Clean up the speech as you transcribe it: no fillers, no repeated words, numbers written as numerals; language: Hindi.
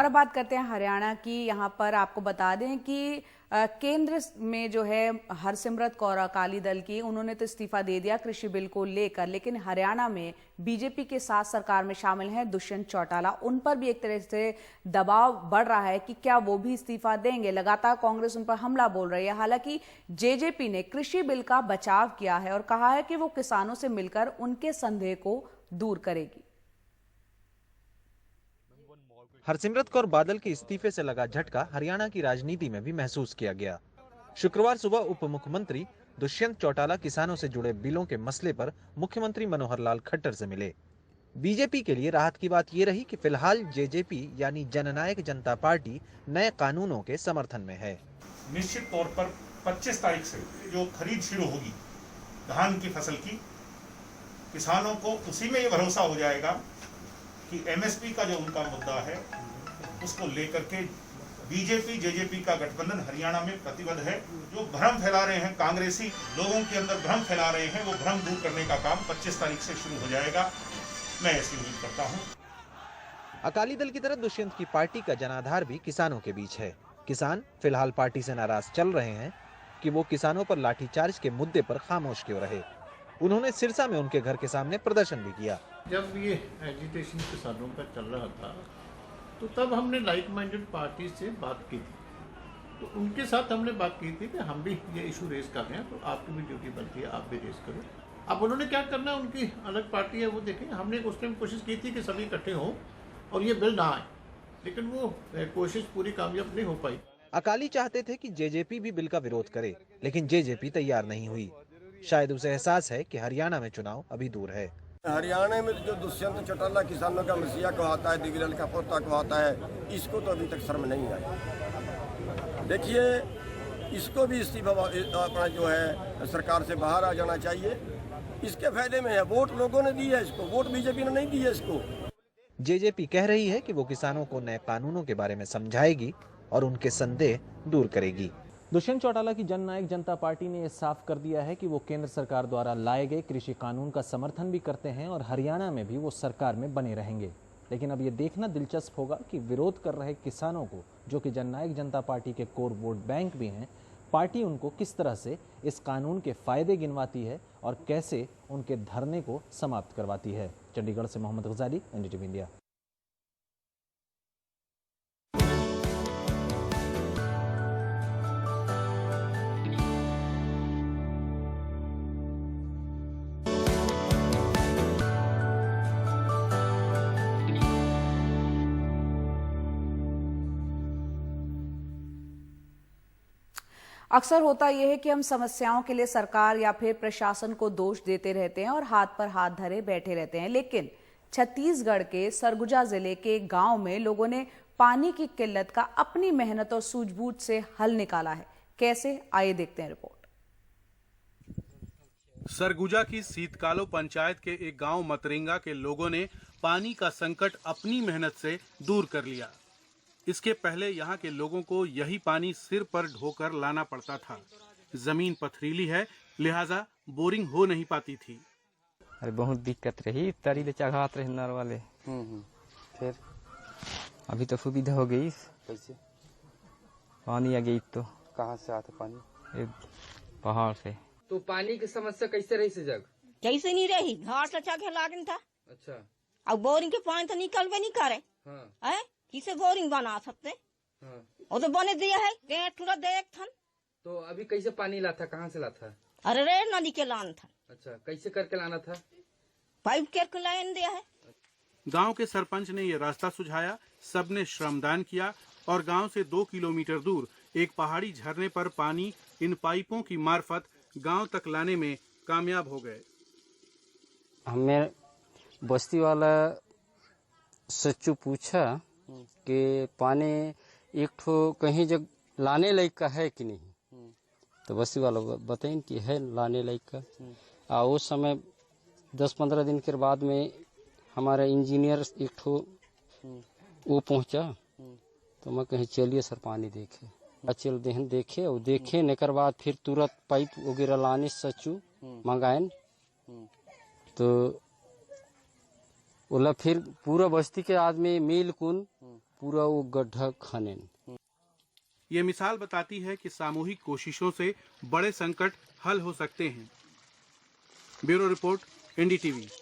और अब बात करते हैं हरियाणा की। यहाँ पर आपको बता दें कि केंद्र में जो है हरसिमरत कौर अकाली दल की, उन्होंने तो इस्तीफा दे दिया कृषि बिल को लेकर, लेकिन हरियाणा में बीजेपी के साथ सरकार में शामिल हैं दुष्यंत चौटाला। उन पर भी एक तरह से दबाव बढ़ रहा है कि क्या वो भी इस्तीफा देंगे। लगातार कांग्रेस उन पर हमला बोल रही है। हालांकि जेजेपी ने कृषि बिल का बचाव किया है और कहा है कि वो किसानों से मिलकर उनके संदेह को दूर करेगी। हरसिमरत कौर बादल के इस्तीफे से लगा झटका हरियाणा की राजनीति में भी महसूस किया गया। शुक्रवार सुबह उप मुख्यमंत्री दुष्यंत चौटाला किसानों से जुड़े बिलों के मसले पर मुख्यमंत्री मनोहर लाल खट्टर से मिले। बीजेपी के लिए राहत की बात ये रही कि फिलहाल जेजेपी यानी जननायक जनता पार्टी नए कानूनों के समर्थन में है। निश्चित तौर पर 25 तारीख से जो खरीद शुरू होगी धान की फसल की, किसानों को उसी में ये भरोसा हो जाएगा कि एमएसपी का जो उनका मुद्दा है उसको लेकर के बीजेपी जेजेपी का गठबंधन हरियाणा में प्रतिबद्ध है। जो भ्रम फैला रहे हैं कांग्रेसी, लोगों के अंदर भ्रम फैला रहे हैं, वो भ्रम दूर करने का काम 25 तारीख से शुरू हो जाएगा, मैं ऐसी उम्मीद करता हूं। अकाली दल की तरह दुष्यंत की पार्टी का जनाधार भी किसानों के बीच है। किसान फिलहाल पार्टी से नाराज चल रहे हैं कि वो किसानों पर लाठीचार्ज के मुद्दे पर खामोश क्यों रहे। उन्होंने सिरसा में उनके घर के सामने प्रदर्शन भी किया। जब ये एजिटेशन किसानों का चल रहा था तो तब हमने लाइक माइंडेड पार्टी से बात की थी, तो उनके साथ हमने बात की थी कि हम भी ये इशू रेस कर रहे हैं, तो आपकी भी ड्यूटी बनती है, आप भी रेस करो। अब उन्होंने क्या करना, उनकी अलग पार्टी है, वो देखें। हमने उस टाइम कोशिश की थी कि सभी इकट्ठे हों और ये बिल ना आए, लेकिन वो कोशिश पूरी कामयाब नहीं हो पाई। अकाली चाहते थे कि जेजेपी भी बिल का विरोध करे, लेकिन जेजेपी तैयार नहीं हुई। शायद उसे एहसास है कि हरियाणा में चुनाव अभी दूर है। हरियाणा में जो दुष्यंत चौटाला किसानों का मसीहा कहवाता है, दिग्विजय का पोता कहवाता है, इसको तो अभी तक शर्म नहीं आई। देखिए, इसको भी इस्तीफा अपना जो है सरकार से बाहर आ जाना चाहिए। इसके फायदे में है, वोट लोगों ने दी है इसको, वोट बीजेपी ने नहीं दी है इसको। जेजेपी कह रही है कि वो किसानों को नए कानूनों के बारे में समझाएगी और उनके संदेह दूर करेगी। दुष्यंत चौटाला की जननायक जनता पार्टी ने यह साफ कर दिया है कि वो केंद्र सरकार द्वारा लाए गए कृषि कानून का समर्थन भी करते हैं और हरियाणा में भी वो सरकार में बने रहेंगे। लेकिन अब ये देखना दिलचस्प होगा कि विरोध कर रहे किसानों को, जो कि जननायक जनता पार्टी के कोर वोट बैंक भी हैं, पार्टी उनको किस तरह से इस कानून के फायदे गिनवाती है और कैसे उनके धरने को समाप्त करवाती है। चंडीगढ़ से मोहम्मद गजाली, एनडीटीवी इंडिया। अक्सर होता यह है कि हम समस्याओं के लिए सरकार या फिर प्रशासन को दोष देते रहते हैं और हाथ पर हाथ धरे बैठे रहते हैं, लेकिन छत्तीसगढ़ के सरगुजा जिले के गांव में लोगों ने पानी की किल्लत का अपनी मेहनत और सूझबूझ से हल निकाला है। कैसे, आइए देखते हैं रिपोर्ट। सरगुजा की सीतकालो पंचायत के एक गांव मतरेंगा के लोगों ने पानी का संकट अपनी मेहनत से दूर कर लिया। इसके पहले यहाँ के लोगों को यही पानी सिर पर ढोकर लाना पड़ता था। जमीन पथरीली है, लिहाजा बोरिंग हो नहीं पाती थी। अरे बहुत दिक्कत रही, तरी ले चढ़ाते रहे नर वाले। फिर अभी तो सुविधा हो गई। कैसे पानी आ गई तो कहाँ से आता पानी? पहाड़ से। तो पानी की समस्या कैसे रही से जग? कैसे नहीं रही, घाट से चढ़े लागन था। अच्छा, अब बोरिंग के पानी तो निकलवे नहीं करे। हाँ। किसे बोरिंग बना सकते? हाँ। वो तो बने दिया है, थोड़ा देख थन। तो अभी कैसे पानी लाथा, कहाँ से लाथा? अरे रे नदी के लान था। अच्छा, कैसे करके लाना था? पाइप के लाइन दिया है। गांव के सरपंच ने ये रास्ता सुझाया, सबने श्रमदान किया और गांव से 2 किलोमीटर दूर एक पहाड़ी झरने पर पानी इन पाइपों की मार्फत गांव तक लाने में कामयाब हो गए। हमें बस्ती वाला सच्चू पूछा कि पानी एक ठो कहीं जग लाने लायक का है कि नहीं, तो बस्ती वाला बताएं कि है लाने लायक का। उस समय 10-15 दिन के बाद में हमारा इंजीनियर एक ठो वो पहुंचा, तो मैं कहीं चलिए सर पानी देखे। चल देखे और देखे न कर बाद फिर तुरंत पाइप वगैरह लाने सच्चू मंगाए, तो बोला फिर पूरा बस्ती के आदमी मिल कुन पूरा वो गड्ढा खाने। ये मिसाल बताती है कि सामूहिक कोशिशों से बड़े संकट हल हो सकते हैं। Bureau report, NDTV।